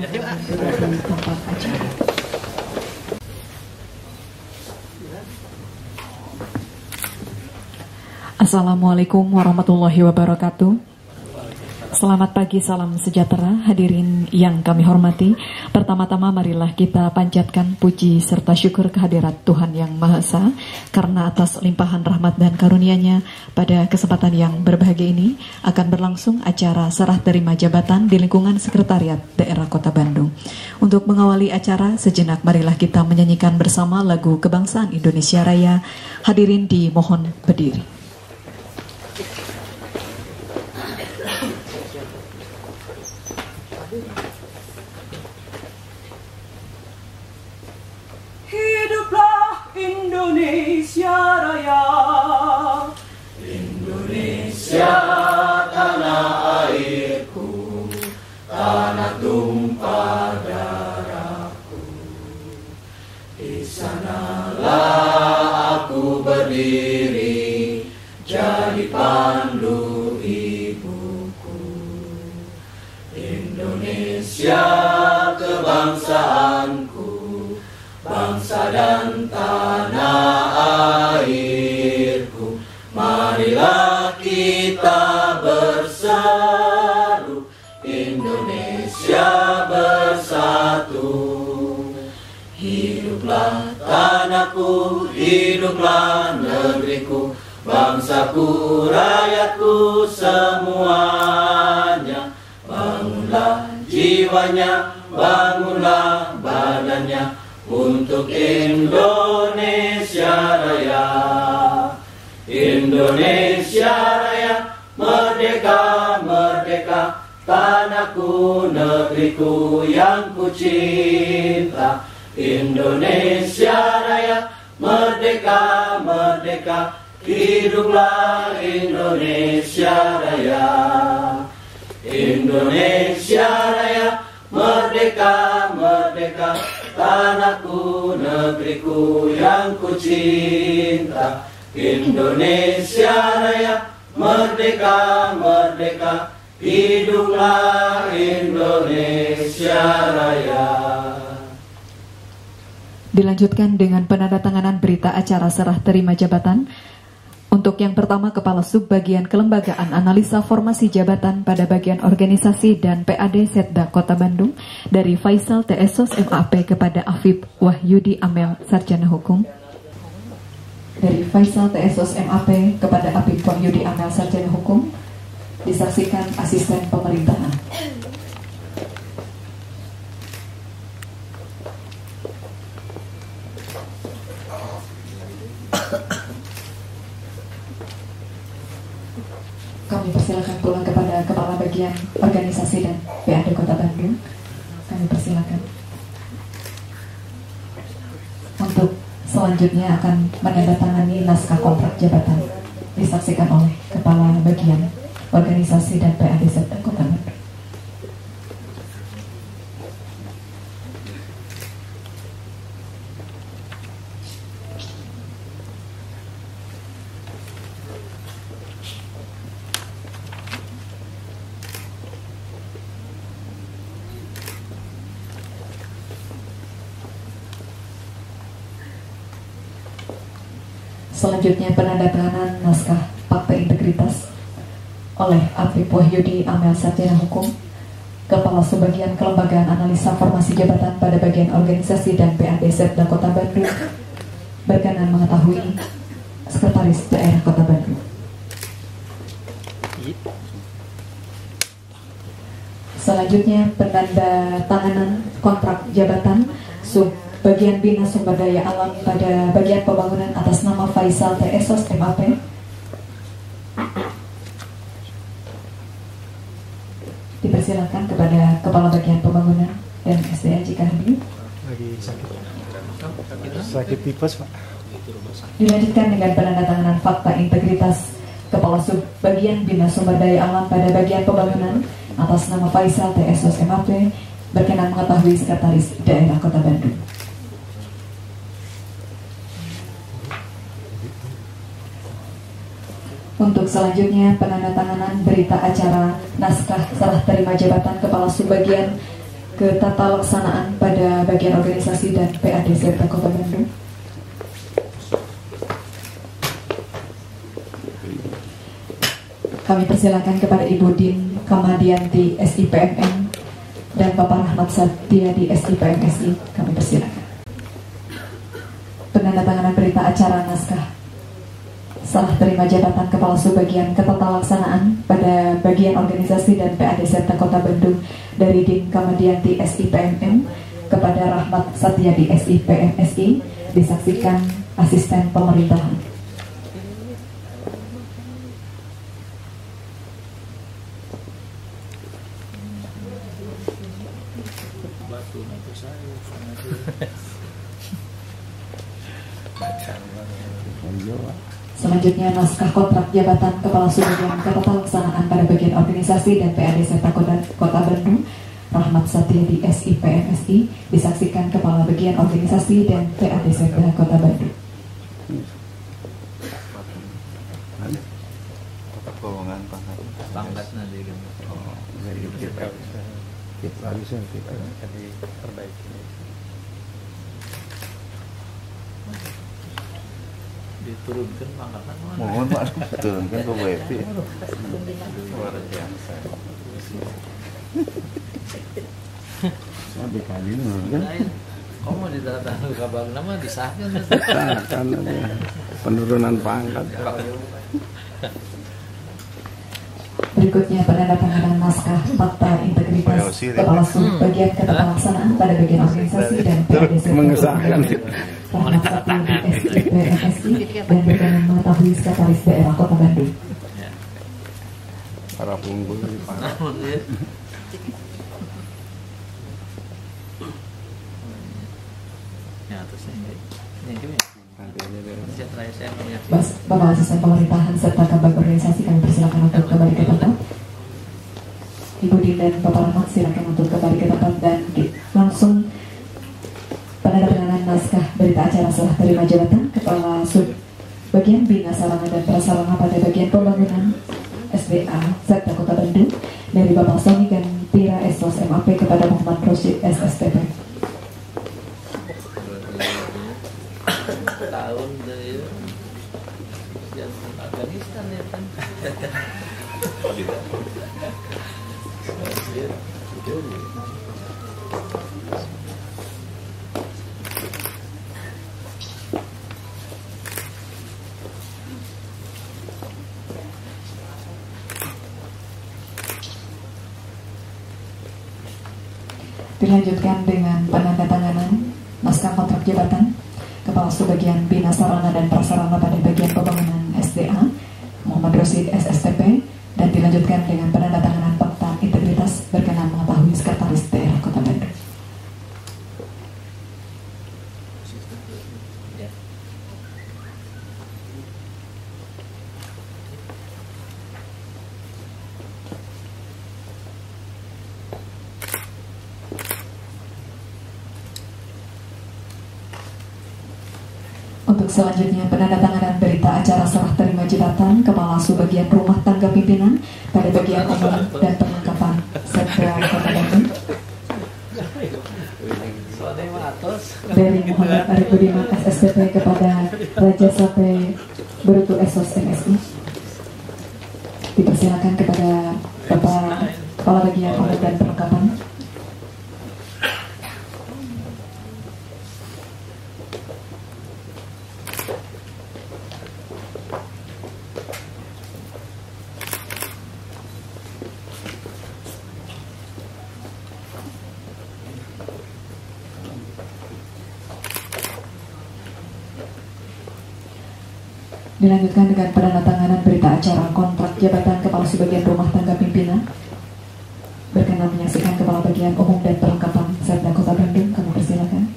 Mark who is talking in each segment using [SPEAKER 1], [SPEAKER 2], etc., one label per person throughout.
[SPEAKER 1] tempat acara. Assalamualaikum warahmatullahi wabarakatuh. Selamat pagi, salam sejahtera hadirin yang kami hormati. Pertama-tama marilah kita panjatkan puji serta syukur kehadirat Tuhan Yang Maha Esa, karena atas limpahan rahmat dan karunia-Nya pada kesempatan yang berbahagia ini akan berlangsung acara serah terima jabatan di lingkungan Sekretariat Daerah Kota Bandung. Untuk mengawali acara, sejenak marilah kita menyanyikan bersama lagu Kebangsaan Indonesia Raya. Hadirin dimohon berdiri.
[SPEAKER 2] Hiduplah Indonesia Raya,
[SPEAKER 3] Indonesia tanah airku, tanah tumpah darahku. Di sanalah aku berdiri, jadi pandu ibuku. Indonesia kebangsaanku, bangsa dan tanah airku. Marilah kita berseru, Indonesia bersatu. Hiduplah tanahku, hiduplah negeriku, bangsaku, rakyatku semuanya. Bangunlah jiwanya, bangunlah badannya, untuk Indonesia Raya. Indonesia Raya, merdeka, merdeka, tanahku, negeriku yang ku cinta. Indonesia Raya, merdeka, merdeka, hiduplah Indonesia Raya. Indonesia Raya, merdeka, merdeka, tanahku, negeriku yang ku cinta. Indonesia Raya, merdeka, merdeka, hiduplah Indonesia Raya.
[SPEAKER 1] Dilanjutkan dengan penandatanganan berita acara serah terima jabatan. Untuk yang pertama, Kepala Subbagian Kelembagaan Analisa Formasi Jabatan pada Bagian Organisasi dan PAD Setda Kota Bandung dari Faisal TSOS MAP kepada Afif Wahyudi Amel Sarjana Hukum. Dari Faisal TSOS MAP kepada Afif Wahyudi Amel Sarjana Hukum, disaksikan Asisten Pemerintahan. Kami persilakan pulang kepada Kepala Bagian Organisasi dan PAD Kota Bandung. Kami persilakan. Untuk selanjutnya akan menandatangani naskah kontrak jabatan, disaksikan oleh Kepala Bagian Organisasi dan PAD Setda Kota Bandung. Selanjutnya penandatanganan naskah Fakta Integritas oleh Afif Wahyudi Amel Sarjana Hukum, Kepala Subbagian Kelembagaan Analisa Formasi Jabatan pada Bagian Organisasi dan PAD Setda Kota Bandung, berkenan mengetahui Sekretaris Daerah Kota Bandung. Selanjutnya penandatanganan kontrak jabatan Bagian Bina Sumber Daya Alam pada Bagian Pembangunan atas nama Faisal TSOS MAP. Dipersilakan kepada Kepala Bagian Pembangunan dan SDA jika hadir.
[SPEAKER 4] Lagi sakit tipes, Pak.
[SPEAKER 1] Dilanjutkan dengan penandatanganan fakta integritas Kepala Subbagian Bina Sumber Daya Alam pada Bagian Pembangunan atas nama Faisal TSOS MAP, berkenan mengetahui Sekretaris Daerah Kota Bandung. Untuk selanjutnya penandatanganan berita acara naskah serah terima jabatan Kepala Subbagian ke tata laksanaan pada bagian organisasi dan PAD Serta Kota Bandung. Kami persilakan kepada Ibu Din Kamadianti SIPMN dan Bapak Rahmat Satyadi SIPMSI. Kami persilakan. Penandatanganan berita acara naskah serah terima jabatan Kepala Subbagian Ketatalaksanaan pada bagian organisasi dan PAD Serta Kota Bandung dari Din Kamadianti SIPMN kepada Rahmat Satyadi SIPMSI disaksikan asisten pemerintahan. Selanjutnya naskah kontrak jabatan Kepala Subbagian Ketatalaksanaan pada bagian organisasi dan PAD Serta Kota Bandung Rahmat Satyadi SIPMSI disaksikan Kepala Bagian Organisasi dan PAD Serta Kota Bandung.
[SPEAKER 3] Pangkat nanti kan. Oh, dari kita bisa kita perbaiki. Diturunkan pangkatan mana? Mohon Pak, turunkan ke WP. Luar biasa. Sampai kali ini kan? Kok mau didatang kabar nama disahkan? Disahkan aja. Penurunan pangkat.
[SPEAKER 1] Berikutnya penandatanganan naskah fakta integritas Kepala Subbagian Ketatalaksanaan pada bagian organisasi dan PAD
[SPEAKER 3] mengesahkan
[SPEAKER 1] Rahmat Satyadi SIPMSI dan berkenan mengetahui sekretaris daerah Kota Bandung.
[SPEAKER 3] Para punggul di pangkat.
[SPEAKER 1] Bapak Asisten Pemerintahan serta Kabag Organisasi kami persilakan untuk kembali ke tempat. Ibu Din dan Bapak Rahmat silakan untuk kembali ke tempat dan langsung penandatanganan naskah berita acara serah terima jabatan Kepala Subbagian Bina Sarana dan Prasarana pada bagian pembangunan SDA serta Kota Bandung dari Bapak Sony Gantira SOS MAP kepada Muhammad Rosyid SSTP.
[SPEAKER 3] Tahun dari Afghanistan ya kan.
[SPEAKER 1] Dilanjutkan dengan penandatanganan naskah kontrak jabatan Kepala Subbagian Bina Sarana dan Prasarana pada bagian pembangunan SDA Muhammad Rosyid SSTP dan dilanjutkan dengan penandatanganan fakta integritas berkenan mengetahui sekretaris daerah Kota Bandung. Untuk selanjutnya penandatanganan berita acara serah terima jabatan Kepala Subbagian Rumah Tangga Pimpinan pada bagian umum dan perlengkapan Sekda Kota Bandung dari Muhammad Arif Budiman SSTP kepada Raja Sate Berutu SOS MSI. Dipersilakan kepada Bapak Kepala Bagian Umum dan Perlengkapan. Dilanjutkan dengan penandatanganan berita acara kontrak jabatan Kepala Subbagian Rumah Tangga Pimpinan. Berkenan menyaksikan Kepala Bagian Umum dan Perlengkapan Sekda Kota Bandung. Kami persilakan.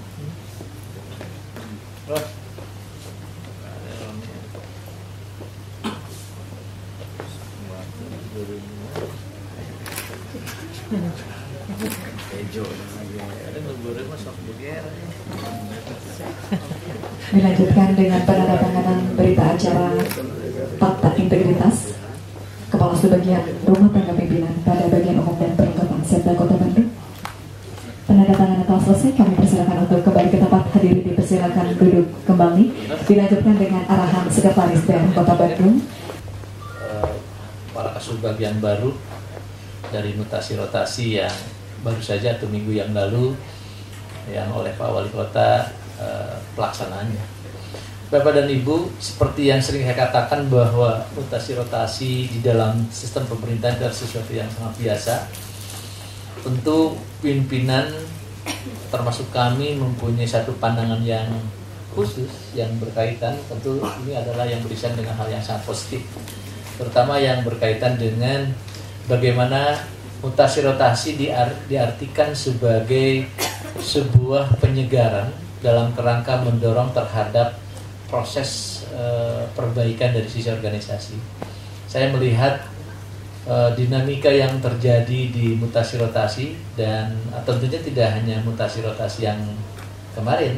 [SPEAKER 1] Dilanjutkan dengan penandatanganan berita acara fakta integritas Kepala Subbagian Rumah Tangga Pimpinan pada bagian umum dan perlengkapan Sekda Kota Bandung. Penandatanganan telah selesai, kami persilakan untuk kembali ke tempat. Hadirin dipersilakan duduk kembali. Dilanjutkan dengan arahan Sekretaris Daerah Kota Bandung.
[SPEAKER 3] Para kasus bagian baru dari mutasi rotasi yang baru saja atau minggu yang lalu yang oleh Pak Wali Kota pelaksanaannya. Bapak dan Ibu, seperti yang sering saya katakan bahwa mutasi rotasi di dalam sistem pemerintahan adalah sesuatu yang sangat biasa. Tentu pimpinan termasuk kami mempunyai satu pandangan yang khusus yang berkaitan, tentu ini adalah yang berisian dengan hal yang sangat positif, terutama yang berkaitan dengan bagaimana mutasi rotasi diartikan sebagai sebuah penyegaran dalam kerangka mendorong terhadap proses perbaikan dari sisi organisasi. Saya melihat dinamika yang terjadi di mutasi rotasi dan tentunya tidak hanya mutasi rotasi yang kemarin,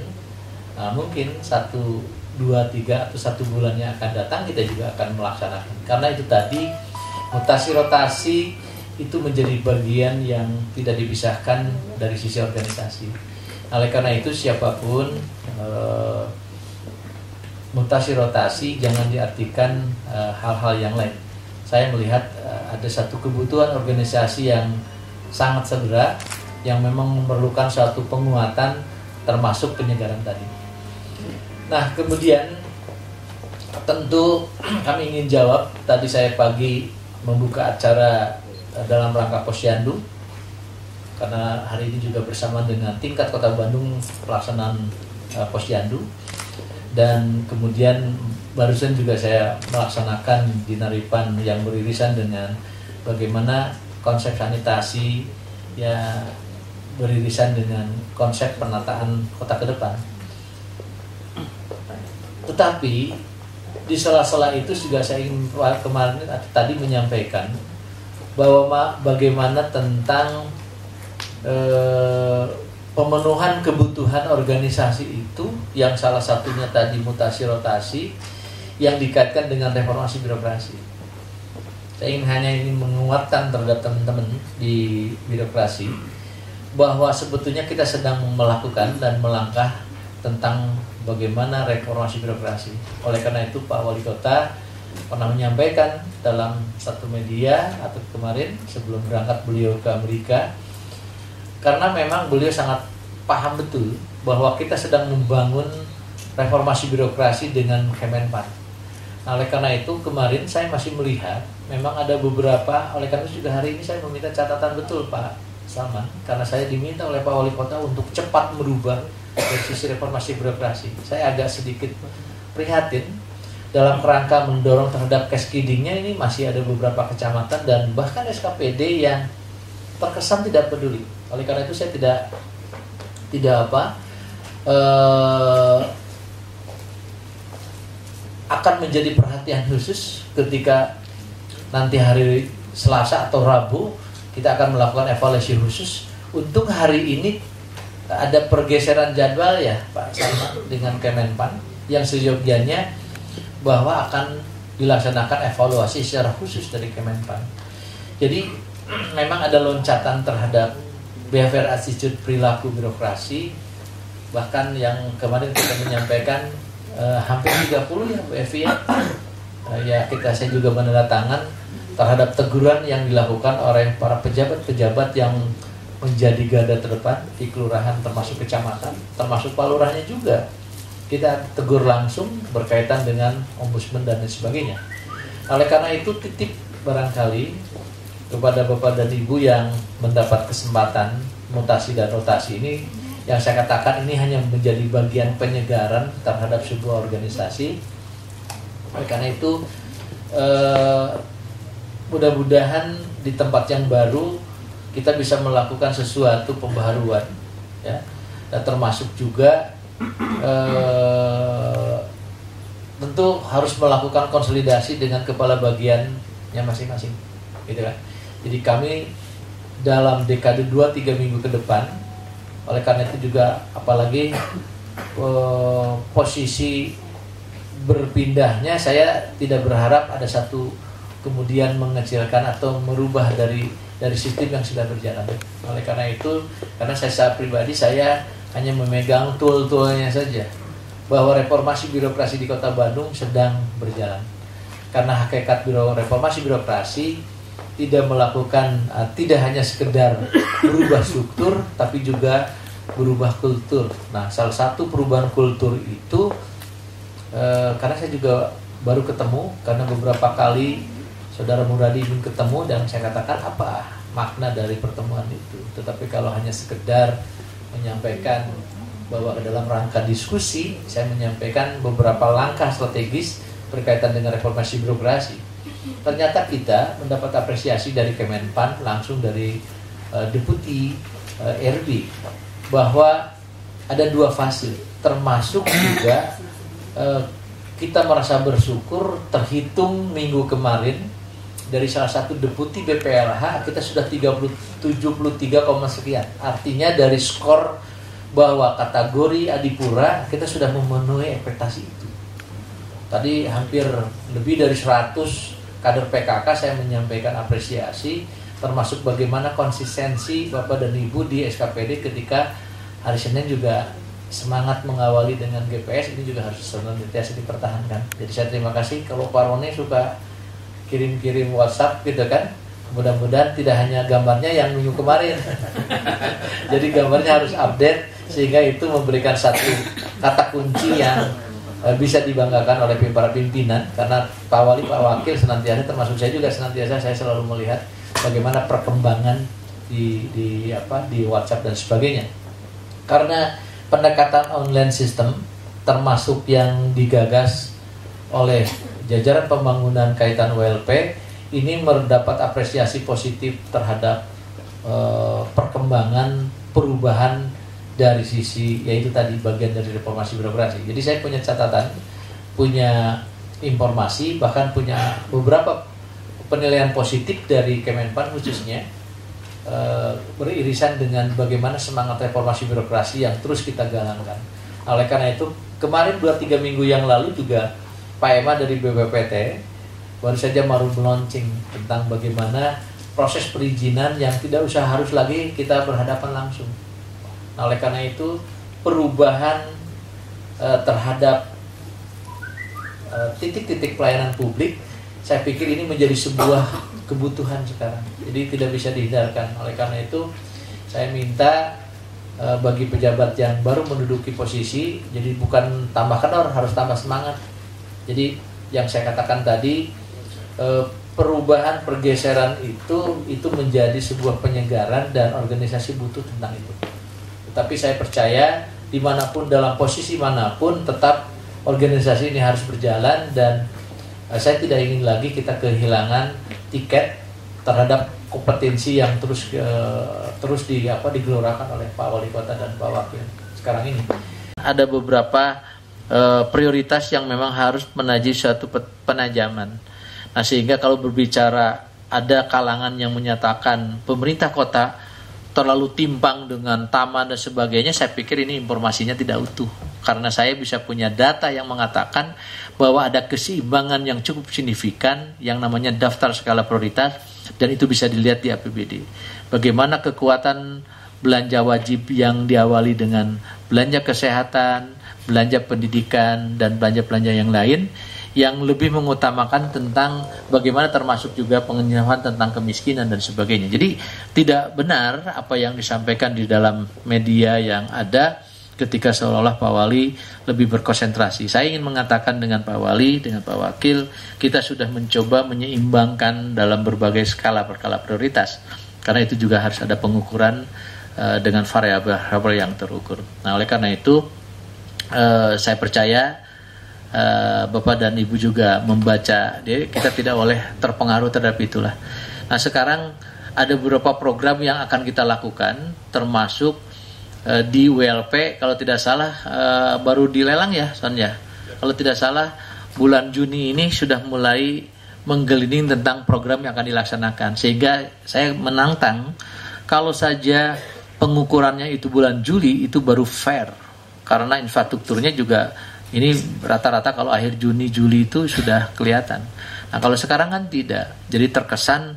[SPEAKER 3] mungkin 1, 2, 3 atau 1 bulan yang akan datang kita juga akan melaksanakan. Karena itu tadi mutasi rotasi itu menjadi bagian yang tidak dipisahkan dari sisi organisasi. Oleh karena itu siapapun mutasi rotasi jangan diartikan hal-hal yang lain. Saya melihat ada satu kebutuhan organisasi yang sangat segera yang memang memerlukan suatu penguatan termasuk penyegaran tadi. Nah, kemudian tentu kami ingin jawab, tadi saya pagi membuka acara dalam rangka Posyandu karena hari ini juga bersama dengan tingkat Kota Bandung pelaksanaan Posyandu, dan kemudian barusan juga saya melaksanakan di Naripan yang beririsan dengan bagaimana konsep sanitasi ya beririsan dengan konsep penataan kota ke depan. Tetapi di sela-sela itu juga saya ingin kemarin tadi menyampaikan bahwa bagaimana tentang pemenuhan kebutuhan organisasi itu yang salah satunya tadi mutasi rotasi yang dikaitkan dengan reformasi birokrasi. Saya hanya ingin menguatkan terhadap teman-teman di birokrasi bahwa sebetulnya kita sedang melakukan dan melangkah tentang bagaimana reformasi birokrasi. Oleh karena itu Pak Wali Kota pernah menyampaikan dalam satu media atau kemarin sebelum berangkat beliau ke Amerika, karena memang beliau sangat paham betul bahwa kita sedang membangun reformasi birokrasi dengan Kemenpan. Nah, oleh karena itu kemarin saya masih melihat memang ada beberapa, oleh karena itu juga hari ini saya meminta catatan betul Pak Salman, karena saya diminta oleh Pak Wali Kota untuk cepat merubah dari sisi reformasi birokrasi. Saya agak sedikit prihatin dalam kerangka mendorong terhadap cash kidding-nya ini masih ada beberapa kecamatan dan bahkan SKPD yang terkesan tidak peduli. Oleh karena itu saya tidak akan menjadi perhatian khusus ketika nanti hari Selasa atau Rabu kita akan melakukan evaluasi khusus. Untuk hari ini ada pergeseran jadwal ya Pak sama dengan Kemenpan yang seyogianya bahwa akan dilaksanakan evaluasi secara khusus dari Kemenpan. Jadi memang ada loncatan terhadap behavior attitude perilaku birokrasi, bahkan yang kemarin kita menyampaikan hampir 30 ya Bu Evi ya. Ya saya juga menandatangan terhadap teguran yang dilakukan oleh para pejabat-pejabat yang menjadi garda terdepan di kelurahan termasuk kecamatan, termasuk Pak Lurahnya juga. Kita tegur langsung berkaitan dengan ombudsman dan lain sebagainya. Oleh karena itu titip barangkali kepada Bapak dan Ibu yang mendapat kesempatan mutasi dan rotasi ini, yang saya katakan ini hanya menjadi bagian penyegaran terhadap sebuah organisasi. Oleh karena itu mudah-mudahan di tempat yang baru kita bisa melakukan sesuatu pembaharuan ya, dan termasuk juga tentu harus melakukan konsolidasi dengan kepala bagiannya masing-masing gitu kan. Jadi kami dalam dekade 2-3 minggu ke depan, oleh karena itu juga apalagi posisi berpindahnya, saya tidak berharap ada satu kemudian mengecilkan atau merubah dari dari sistem yang sudah berjalan. Oleh karena itu, karena saya pribadi saya hanya memegang tool-toolnya saja, bahwa reformasi birokrasi di Kota Bandung sedang berjalan. Karena hakikat reformasi birokrasi tidak melakukan, tidak hanya sekedar berubah struktur, tapi juga berubah kultur. Nah, salah satu perubahan kultur itu, karena saya juga baru ketemu, karena beberapa kali Saudara Muradi ingin ketemu dan saya katakan apa makna dari pertemuan itu. Tetapi kalau hanya sekedar menyampaikan bahwa dalam rangka diskusi, saya menyampaikan beberapa langkah strategis berkaitan dengan reformasi birokrasi. Ternyata kita mendapat apresiasi dari Kemenpan, langsung dari Deputi RB, bahwa ada 2 fase, termasuk juga kita merasa bersyukur terhitung minggu kemarin dari salah satu deputi BPLH kita sudah 73, sekian. Artinya dari skor bahwa kategori Adipura kita sudah memenuhi ekspektasi itu. Tadi hampir lebih dari 100 kader PKK saya menyampaikan apresiasi, termasuk bagaimana konsistensi Bapak dan Ibu di SKPD ketika hari Senin juga semangat mengawali dengan GPS, ini juga harus senantiasa dipertahankan. Jadi saya terima kasih. Kalau Pak Roni suka kirim-kirim WhatsApp gitu kan, mudah-mudahan tidak hanya gambarnya yang minggu kemarin. Jadi gambarnya harus update, sehingga itu memberikan satu kata kunci yang bisa dibanggakan oleh para pimpinan. Karena Pak Wali, Pak Wakil senantiasa, termasuk saya juga senantiasa, saya selalu melihat bagaimana perkembangan di WhatsApp dan sebagainya. Karena pendekatan online system termasuk yang digagas oleh jajaran pembangunan kaitan WLP ini mendapat apresiasi positif terhadap perkembangan perubahan dari sisi, yaitu tadi bagian dari reformasi birokrasi. Jadi saya punya catatan, punya informasi, bahkan punya beberapa penilaian positif dari Kemenpan khususnya beririsan dengan bagaimana semangat reformasi birokrasi yang terus kita galangkan. Oleh karena itu kemarin 2-3 minggu yang lalu juga Pak Ema dari BPPT baru saja meluncing tentang bagaimana proses perizinan yang tidak usah harus lagi kita berhadapan langsung. Nah, oleh karena itu perubahan terhadap titik-titik pelayanan publik, saya pikir ini menjadi sebuah kebutuhan sekarang. Jadi tidak bisa dihindarkan. Oleh karena itu saya minta bagi pejabat yang baru menduduki posisi, jadi bukan tambah kendor, harus tambah semangat. Jadi yang saya katakan tadi, perubahan pergeseran itu menjadi sebuah penyegaran dan organisasi butuh tentang itu. Tetapi saya percaya dimanapun, dalam posisi manapun, tetap organisasi ini harus berjalan, dan saya tidak ingin lagi kita kehilangan tiket terhadap kompetensi yang terus digelorakan oleh Pak Wali Kota dan Pak Wakil sekarang ini. Ada beberapa prioritas yang memang harus menaji suatu penajaman. Nah, sehingga kalau berbicara ada kalangan yang menyatakan pemerintah kota terlalu timpang dengan taman dan sebagainya, saya pikir ini informasinya tidak utuh. Karena saya bisa punya data yang mengatakan bahwa ada keseimbangan yang cukup signifikan yang namanya daftar skala prioritas, dan itu bisa dilihat di APBD. Bagaimana kekuatan belanja wajib yang diawali dengan belanja kesehatan, belanja pendidikan, dan belanja-belanja yang lain yang lebih mengutamakan tentang bagaimana, termasuk juga pengetahuan tentang kemiskinan dan sebagainya. Jadi tidak benar apa yang disampaikan di dalam media yang ada ketika seolah-olah Pak Wali lebih berkonsentrasi. Saya ingin mengatakan dengan Pak Wali, dengan Pak Wakil, kita sudah mencoba menyeimbangkan dalam berbagai skala prioritas. Karena itu juga harus ada pengukuran dengan variabel yang terukur. Nah, oleh karena itu saya percaya Bapak dan Ibu juga membaca, kita tidak boleh terpengaruh terhadap itulah. Nah, sekarang ada beberapa program yang akan kita lakukan, termasuk di WLP, kalau tidak salah baru dilelang ya, Son ya. Kalau tidak salah bulan Juni ini sudah mulai menggelinding tentang program yang akan dilaksanakan. Sehingga saya menantang kalau saja pengukurannya itu bulan Juli, itu baru fair. Karena infrastrukturnya juga ini rata-rata kalau akhir Juni, Juli itu sudah kelihatan. Nah, kalau sekarang kan tidak. Jadi terkesan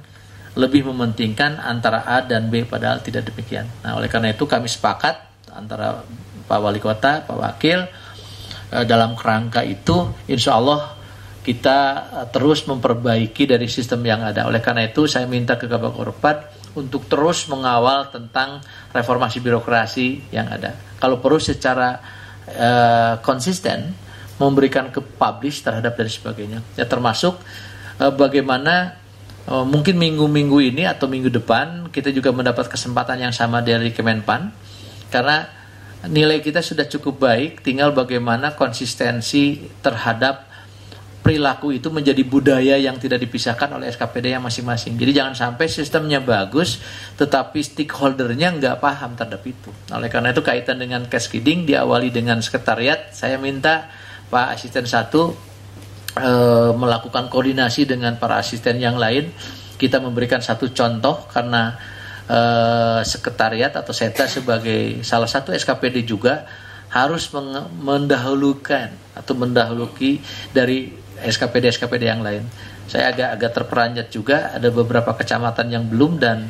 [SPEAKER 3] lebih mementingkan antara A dan B, padahal tidak demikian. Nah, oleh karena itu kami sepakat antara Pak Wali Kota, Pak Wakil, dalam kerangka itu insya Allah kita terus memperbaiki dari sistem yang ada. Oleh karena itu saya minta ke Kabak untuk terus mengawal tentang reformasi birokrasi yang ada. Kalau perlu secara konsisten memberikan ke publish terhadap dan sebagainya. Ya, termasuk bagaimana mungkin minggu-minggu ini atau minggu depan kita juga mendapat kesempatan yang sama dari Kemenpan, karena nilai kita sudah cukup baik, tinggal bagaimana konsistensi terhadap perilaku itu menjadi budaya yang tidak dipisahkan oleh SKPD yang masing-masing. Jadi jangan sampai sistemnya bagus tetapi stakeholdernya nggak paham terhadap itu. Oleh karena itu kaitan dengan cascading diawali dengan sekretariat, saya minta Pak Asisten 1 melakukan koordinasi dengan para asisten yang lain. Kita memberikan satu contoh karena sekretariat atau SETA sebagai salah satu SKPD juga harus mendahulukan atau mendahului dari SKPD yang lain. Saya agak terperanjat juga, ada beberapa kecamatan yang belum, dan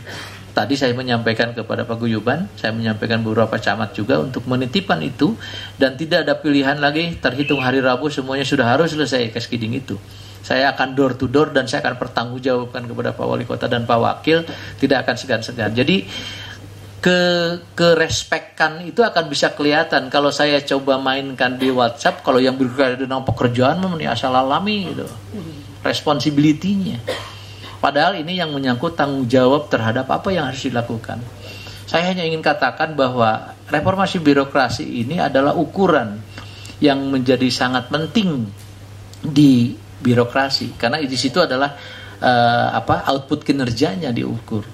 [SPEAKER 3] tadi saya menyampaikan kepada Pak Guyuban, saya menyampaikan beberapa camat juga untuk menitipkan itu, dan tidak ada pilihan lagi, terhitung hari Rabu semuanya sudah harus selesai cascading itu. Saya akan door to door dan saya akan pertanggungjawabkan kepada Pak Wali Kota dan Pak Wakil, tidak akan segan-segan. Jadi kerespekkan itu akan bisa kelihatan kalau saya coba mainkan di WhatsApp. Kalau yang berkaitan dengan pekerjaan memang asal alami gitu, responsibility-nya. Padahal ini yang menyangkut tanggung jawab terhadap apa yang harus dilakukan. Saya hanya ingin katakan bahwa reformasi birokrasi ini adalah ukuran yang menjadi sangat penting di birokrasi, karena di situ adalah output kinerjanya diukur.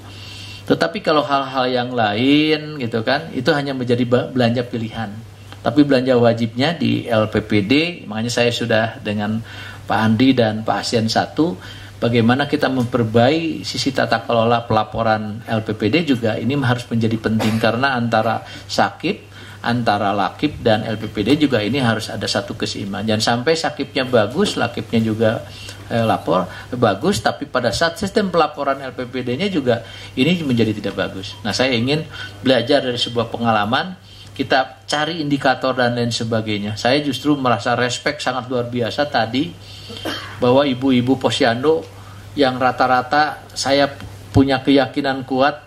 [SPEAKER 3] Tetapi kalau hal-hal yang lain gitu kan, itu hanya menjadi belanja pilihan. Tapi belanja wajibnya di LPPD, makanya saya sudah dengan Pak Andi dan Pak Asisten 1, bagaimana kita memperbaiki sisi tata kelola pelaporan LPPD juga ini harus menjadi penting, karena antara Sakip, antara Lakip dan LPPD juga ini harus ada satu keseimbangan. Jangan sampai Sakipnya bagus, Lakipnya juga lapor bagus, tapi pada saat sistem pelaporan LPPD-nya juga ini menjadi tidak bagus. Nah, saya ingin belajar dari sebuah pengalaman, kita cari indikator dan lain sebagainya. Saya justru merasa respect sangat luar biasa tadi bahwa ibu-ibu posyandu yang rata-rata saya punya keyakinan kuat,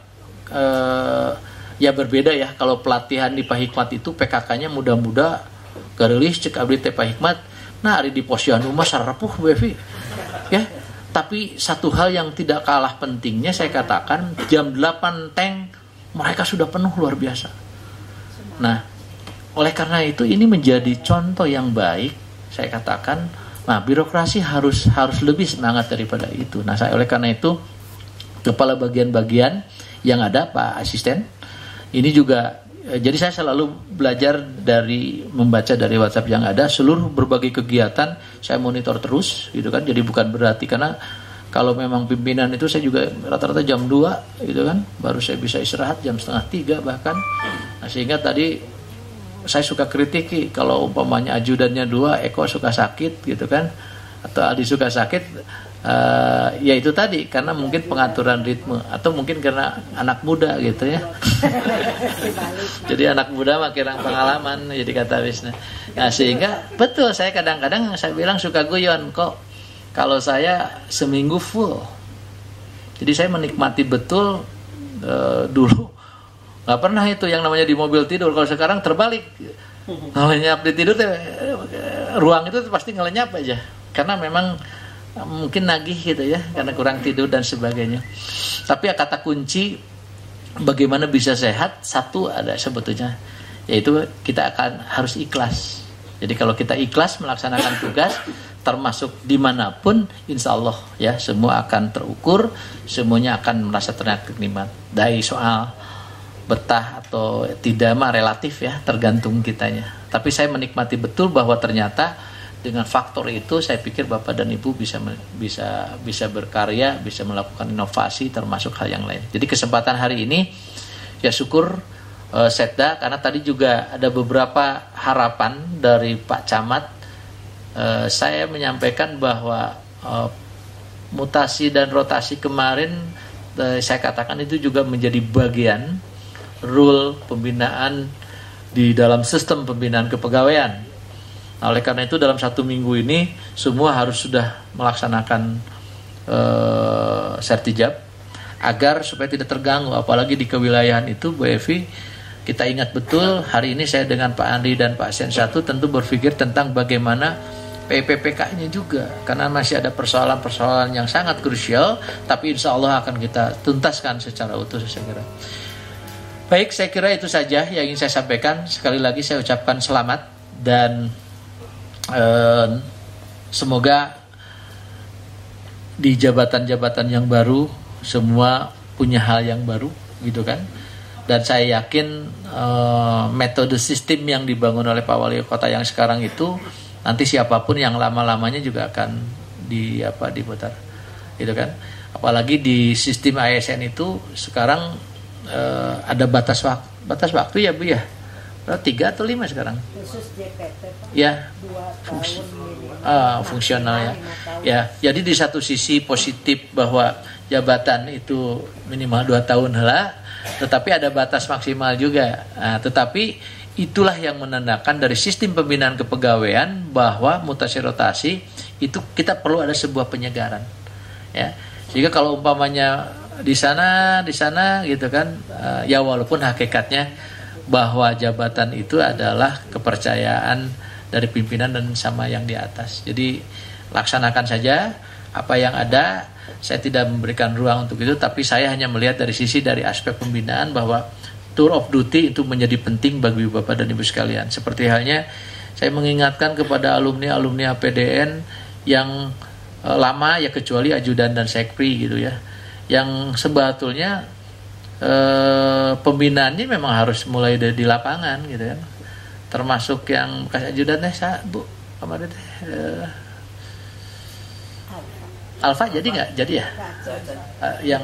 [SPEAKER 3] ya berbeda ya, kalau pelatihan di Pak Hikmat itu PKK-nya muda-muda garelis cek abdi teh Pak Hikmat. Nah, hari di posyandu mah sarepuh Bevi. Ya, tapi satu hal yang tidak kalah pentingnya saya katakan, jam 8 tank mereka sudah penuh luar biasa. Nah, oleh karena itu ini menjadi contoh yang baik, saya katakan. Nah, birokrasi harus lebih semangat daripada itu. Nah, oleh karena itu kepala bagian-bagian yang ada Pak Asisten ini juga, jadi saya selalu belajar dari membaca dari WhatsApp yang ada, seluruh berbagai kegiatan saya monitor terus gitu kan. Jadi bukan berarti, karena kalau memang pimpinan itu saya juga rata-rata jam 2 gitu kan, baru saya bisa istirahat jam 2:30 bahkan. Nah, sehingga tadi saya suka kritiki kalau umpamanya ajudannya 2, Eko suka sakit gitu kan, atau Aldi suka sakit, ya itu tadi karena mungkin pengaturan ritme, atau mungkin karena anak muda gitu ya. Jadi anak muda mah kurang pengalaman, jadi kata Wisna. Nah, sehingga betul saya kadang-kadang saya bilang suka guyon kok kalau saya seminggu full. Jadi saya menikmati betul dulu. Nggak pernah itu yang namanya di mobil tidur. Kalau sekarang terbalik, ngelenyap di tidur, ruang itu pasti ngelenyap aja. Karena memang mungkin nagih gitu ya, karena kurang tidur dan sebagainya. Tapi kata kunci bagaimana bisa sehat, satu ada sebetulnya, yaitu kita harus ikhlas. Jadi kalau kita ikhlas melaksanakan tugas, termasuk dimanapun, insya Allah ya semua akan terukur, semuanya akan merasa ternikmat. Dari soal betah atau tidak mah relatif ya, tergantung kitanya. Tapi saya menikmati betul bahwa ternyata dengan faktor itu saya pikir Bapak dan Ibu bisa berkarya, bisa melakukan inovasi termasuk hal yang lain. Jadi kesempatan hari ini ya syukur Setda, karena tadi juga ada beberapa harapan dari Pak Camat. Saya menyampaikan bahwa mutasi dan rotasi kemarin saya katakan itu juga menjadi bagian rule pembinaan di dalam sistem pembinaan kepegawaian. Nah, oleh karena itu dalam 1 minggu ini semua harus sudah melaksanakan sertijab agar supaya tidak terganggu, apalagi di kewilayahan itu Bu Evi. Kita ingat betul hari ini saya dengan Pak Andri dan Pak Sen 1 tentu berpikir tentang bagaimana PPPK-nya juga, karena masih ada persoalan-persoalan yang sangat krusial, tapi insya Allah akan kita tuntaskan secara utuh saya kira. Baik, saya kira itu saja yang ingin saya sampaikan. Sekali lagi saya ucapkan selamat dan semoga di jabatan-jabatan yang baru semua punya hal yang baru gitu kan. Dan saya yakin metode sistem yang dibangun oleh Pak Wali Kota yang sekarang itu nanti siapapun yang lama-lamanya juga akan diputar gitu kan. Apalagi di sistem ASN itu sekarang ada batas waktu ya Bu ya. 3 atau 5 sekarang.
[SPEAKER 5] Khusus JPT Pak.
[SPEAKER 3] Ya.
[SPEAKER 5] 2 tahun minimal.
[SPEAKER 3] Fungsional ya. Ya, jadi di satu sisi positif bahwa jabatan itu minimal 2 tahun lah, tetapi ada batas maksimal juga. Nah, tetapi itulah yang menandakan dari sistem pembinaan kepegawaian bahwa mutasi rotasi itu kita perlu ada sebuah penyegaran. Ya. Sehingga kalau umpamanya di sana gitu kan, ya walaupun hakikatnya bahwa jabatan itu adalah kepercayaan dari pimpinan dan sama yang di atas. Jadi laksanakan saja apa yang ada. Saya tidak memberikan ruang untuk itu, tapi saya hanya melihat dari aspek pembinaan bahwa tour of duty itu menjadi penting bagi Bapak dan Ibu sekalian. Seperti halnya saya mengingatkan kepada alumni APDN yang lama ya, kecuali ajudan dan sekpri gitu ya, yang sebetulnya pembinaannya memang harus mulai di lapangan gitu kan, termasuk yang bekas ajudannya Bu kemarin Alfa jadi nggak jadi ya yang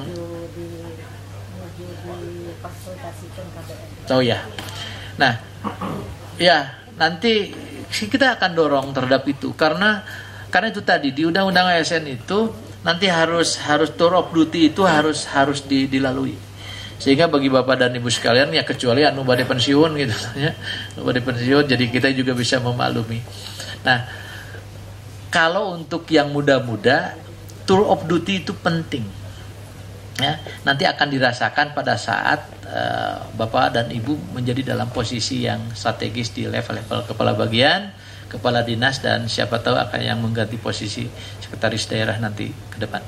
[SPEAKER 3] ya. Nah ya nanti kita akan dorong terhadap itu karena itu tadi di undang-undang ASN itu nanti harus tour of duty itu harus dilalui. Sehingga bagi Bapak dan Ibu sekalian ya, kecuali anu badai pensiun gitu ya, badai pensiun, jadi kita juga bisa memaklumi. Nah, kalau untuk yang muda-muda tour of duty itu penting. Ya, nanti akan dirasakan pada saat Bapak dan Ibu menjadi dalam posisi yang strategis di level-level kepala bagian, kepala dinas, dan siapa tahu akan yang mengganti posisi sekretaris daerah nanti ke depan.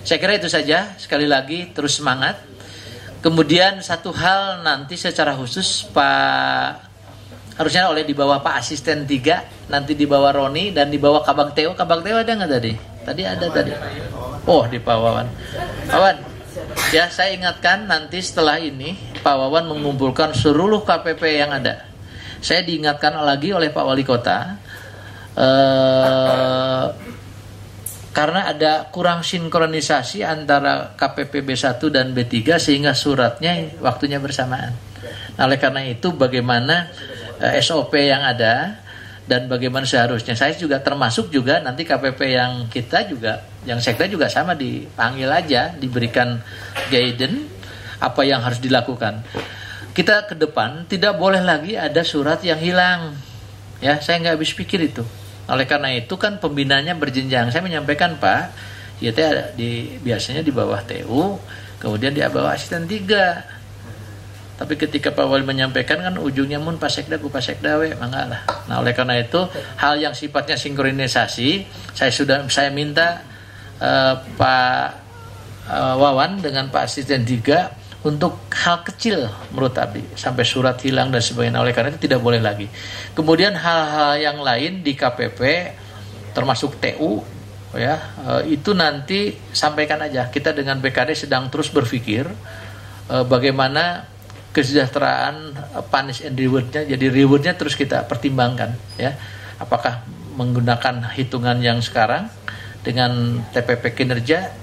[SPEAKER 3] Saya kira itu saja. Sekali lagi terus semangat. Kemudian satu hal nanti secara khusus Pak, harusnya oleh di bawah Pak Asisten 3, nanti di bawah Roni dan di bawah Kabang Teo. Kabang Teo ada nggak tadi? Tadi ada tadi. Oh, di Pak Wawan. Pak Wawan, ya saya ingatkan nanti setelah ini Pak Wawan mengumpulkan seluruh KPP yang ada. Saya diingatkan lagi oleh Pak Wali Kota karena ada kurang sinkronisasi antara KPP B1 dan B3 sehingga suratnya waktunya bersamaan. Nah, oleh karena itu bagaimana SOP yang ada dan bagaimana seharusnya, saya juga termasuk juga nanti KPP yang kita juga, yang sekda juga sama dipanggil aja, diberikan guidance apa yang harus dilakukan. Kita ke depan tidak boleh lagi ada surat yang hilang. Ya, saya nggak habis pikir itu. Oleh karena itu kan pembinaannya berjenjang. Saya menyampaikan Pak, ya biasanya di bawah TU, kemudian di bawah asisten 3. Tapi ketika Pak Wali menyampaikan kan ujungnya mun Pak Sekda ku Pak Sekda we, mangga lah. Nah, oleh karena itu hal yang sifatnya sinkronisasi, saya minta Pak Wawan dengan Pak Asisten 3 untuk hal kecil menurut Abi, sampai surat hilang dan sebagainya. Oleh karena itu tidak boleh lagi. Kemudian hal-hal yang lain di KPP termasuk TU ya, itu nanti sampaikan aja. Kita dengan BKD sedang terus berpikir bagaimana kesejahteraan punish and reward-nya. Jadi reward-nya terus kita pertimbangkan ya. Apakah menggunakan hitungan yang sekarang dengan TPP kinerja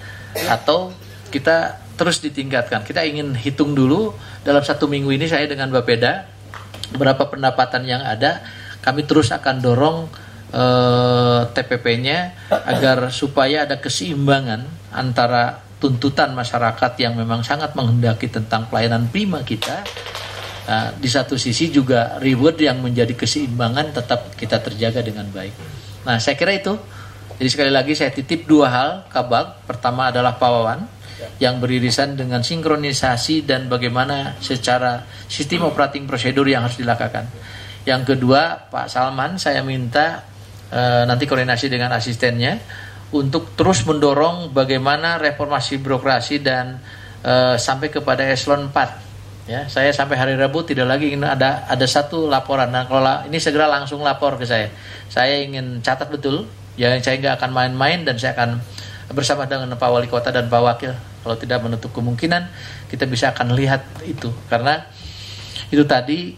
[SPEAKER 3] atau kita terus ditingkatkan. Kita ingin hitung dulu dalam 1 minggu ini saya dengan Bapeda berapa pendapatan yang ada. Kami terus akan dorong TPP-nya agar supaya ada keseimbangan antara tuntutan masyarakat yang memang sangat menghendaki tentang pelayanan prima kita, di satu sisi juga reward yang menjadi keseimbangan tetap kita terjaga dengan baik. Nah, saya kira itu. Jadi sekali lagi saya titip dua hal Kabag. Pertama adalah Pak Wawan yang beririsan dengan sinkronisasi dan bagaimana secara sistem operating prosedur yang harus dilakukan. Yang kedua, Pak Salman, saya minta nanti koordinasi dengan asistennya untuk terus mendorong bagaimana reformasi birokrasi dan sampai kepada eselon 4. Ya, saya sampai hari Rabu tidak lagi ingin ada satu laporan. Nah, kalau ini segera langsung lapor ke saya. Saya ingin catat betul. Ya, saya nggak akan main-main dan saya akan bersama dengan Pak Wali Kota dan Pak Wakil. Kalau tidak menutup kemungkinan kita bisa akan lihat itu. Karena itu tadi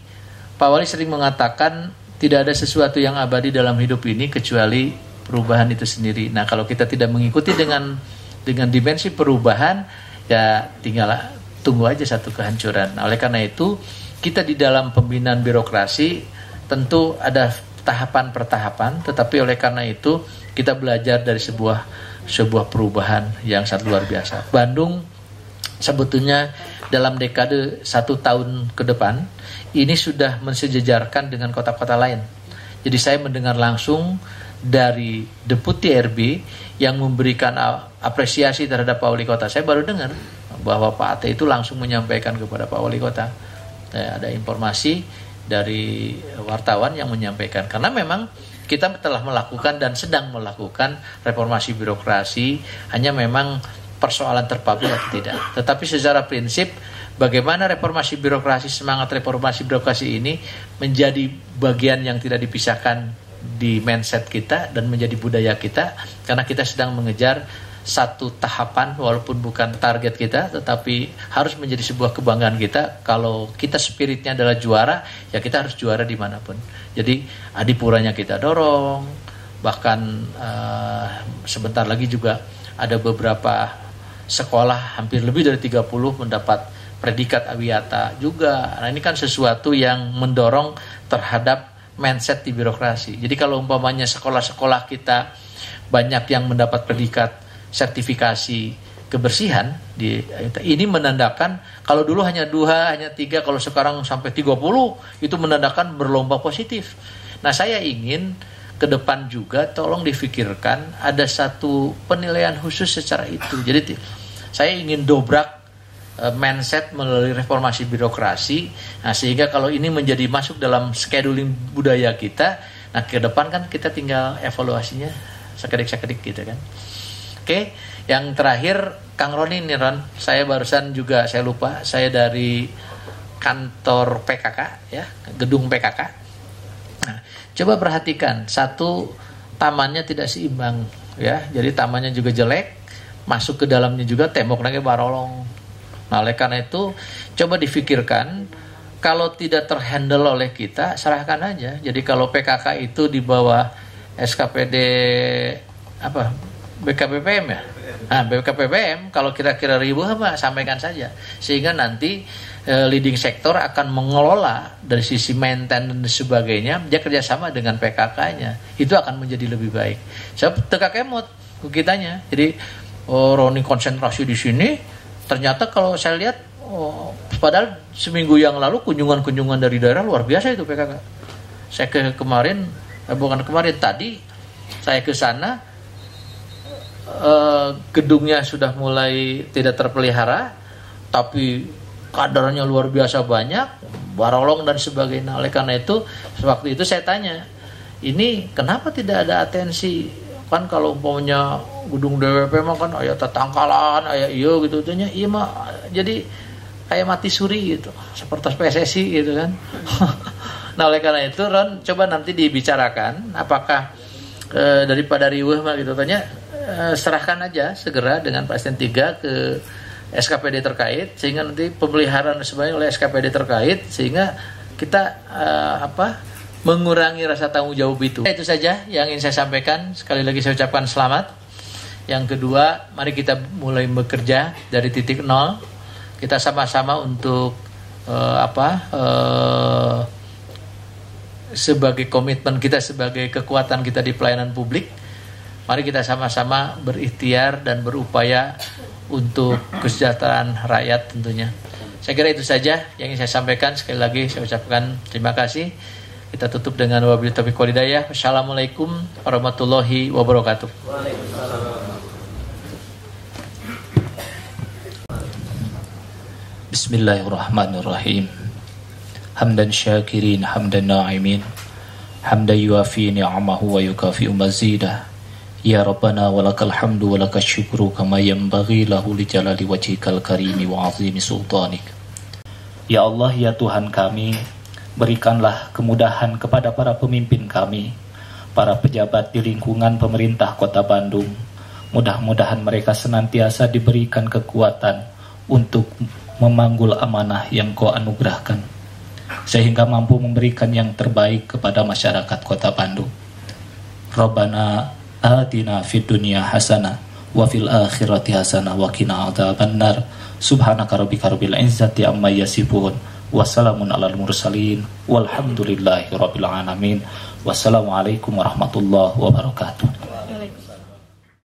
[SPEAKER 3] Pak Wali sering mengatakan tidak ada sesuatu yang abadi dalam hidup ini kecuali perubahan itu sendiri. Nah, kalau kita tidak mengikuti dengan dimensi perubahan, ya tinggal tunggu aja satu kehancuran. Nah, oleh karena itu kita di dalam pembinaan birokrasi tentu ada tahapan per tahapan, tetapi oleh karena itu kita belajar dari sebuah perubahan yang sangat luar biasa. Bandung sebetulnya dalam dekade 1 tahun ke depan ini sudah mensejajarkan dengan kota-kota lain. Jadi saya mendengar langsung dari Deputi RB yang memberikan apresiasi terhadap Pak Wali Kota. Saya baru dengar bahwa Pak Ate itu langsung menyampaikan kepada Pak Wali Kota. Ada informasi dari wartawan yang menyampaikan. Karena memang kita telah melakukan dan sedang melakukan reformasi birokrasi, hanya memang persoalan terpadu atau tidak. Tetapi secara prinsip, bagaimana reformasi birokrasi, semangat reformasi birokrasi ini menjadi bagian yang tidak dipisahkan di mindset kita dan menjadi budaya kita, karena kita sedang mengejar satu tahapan walaupun bukan target kita, tetapi harus menjadi sebuah kebanggaan kita. Kalau kita spiritnya adalah juara, ya kita harus juara dimanapun. Jadi adipuranya kita dorong, bahkan sebentar lagi juga ada beberapa sekolah hampir lebih dari 30 mendapat predikat Awiyata juga. Nah, ini kan sesuatu yang mendorong terhadap mindset di birokrasi. Jadi kalau umpamanya sekolah-sekolah kita banyak yang mendapat predikat sertifikasi kebersihan, ini menandakan kalau dulu hanya 2, hanya 3, kalau sekarang sampai 30, itu menandakan berlomba positif. Nah, saya ingin ke depan juga tolong difikirkan ada satu penilaian khusus secara itu. Jadi saya ingin dobrak mindset melalui reformasi birokrasi. Nah, sehingga kalau ini menjadi masuk dalam scheduling budaya kita, nah ke depan kan kita tinggal evaluasinya sekedik-sekedik gitu kan. Oke, yang terakhir Kang Roni nih Ron, saya barusan juga saya lupa, saya dari kantor PKK ya, gedung PKK. Nah, coba perhatikan, satu tamannya tidak seimbang ya, jadi tamannya juga jelek, masuk ke dalamnya juga temboknya barolong. Nah, oleh karena itu coba difikirkan, kalau tidak terhandle oleh kita, serahkan aja. Jadi kalau PKK itu di bawah SKPD BKPPM ya. Nah, BKPPM kalau kira-kira ribuh sampaikan saja. Sehingga nanti leading sektor akan mengelola dari sisi maintenance dan sebagainya, dia kerjasama dengan PKK-nya. Itu akan menjadi lebih baik. Saya teka kemot kitanya. Jadi Roni konsentrasi di sini. Ternyata kalau saya lihat, padahal seminggu yang lalu kunjungan-kunjungan dari daerah luar biasa itu PKK. Saya tadi saya ke sana, gedungnya sudah mulai tidak terpelihara, tapi kadarnya luar biasa banyak, barolong dan sebagainya. Oleh karena itu, waktu itu saya tanya, ini kenapa tidak ada atensi? Kan kalau umpamanya gedung DWP mah kan aya tatangkalan, aya iya gitu tanya, iya mah jadi kayak mati suri gitu, seperti PSSI gitu kan. Nah, oleh karena itu Ron, coba nanti dibicarakan apakah daripada riweuh mah gitu tanya, serahkan aja segera dengan Pasien 3 ke SKPD terkait, sehingga nanti pemeliharaan sebenarnya oleh SKPD terkait, sehingga kita mengurangi rasa tanggung jawab itu. Itu saja yang ingin saya sampaikan. Sekali lagi saya ucapkan selamat. Yang kedua, mari kita mulai bekerja dari titik nol. Kita sama-sama untuk sebagai komitmen kita, sebagai kekuatan kita di pelayanan publik. Mari kita sama-sama berikhtiar dan berupaya untuk kesejahteraan rakyat tentunya. Saya kira itu saja yang ingin saya sampaikan. Sekali lagi saya ucapkan terima kasih. Kita tutup dengan wabillahi taufiq wal hidayah. Wassalamualaikum warahmatullahi wabarakatuh. Bismillahirrahmanirrahim. Hamdan syakirin, hamdan na'imin, hamdan yuafi ni'amahu wa yukafi'u mazidah. Ya Rabbana walakal hamdu walakal syukru kama yanbaghi lahu li jalali wajhikal karimi wa azimi sultanik. Ya Allah, ya Tuhan kami, berikanlah kemudahan kepada para pemimpin kami, para pejabat di lingkungan pemerintah Kota Bandung. Mudah-mudahan mereka senantiasa diberikan kekuatan untuk memanggul amanah yang Kau anugerahkan, sehingga mampu memberikan yang terbaik kepada masyarakat Kota Bandung. Rabbana atina fid dunya hasanah wa fil akhirati hasanah wa qina adzabannar. Subhanaka rabbika rabbil izzati amma yasifun. Wassalamun alal mursalin walhamdulillahi rabbil alamin. Wassalamualaikum warahmatullahi wabarakatuh.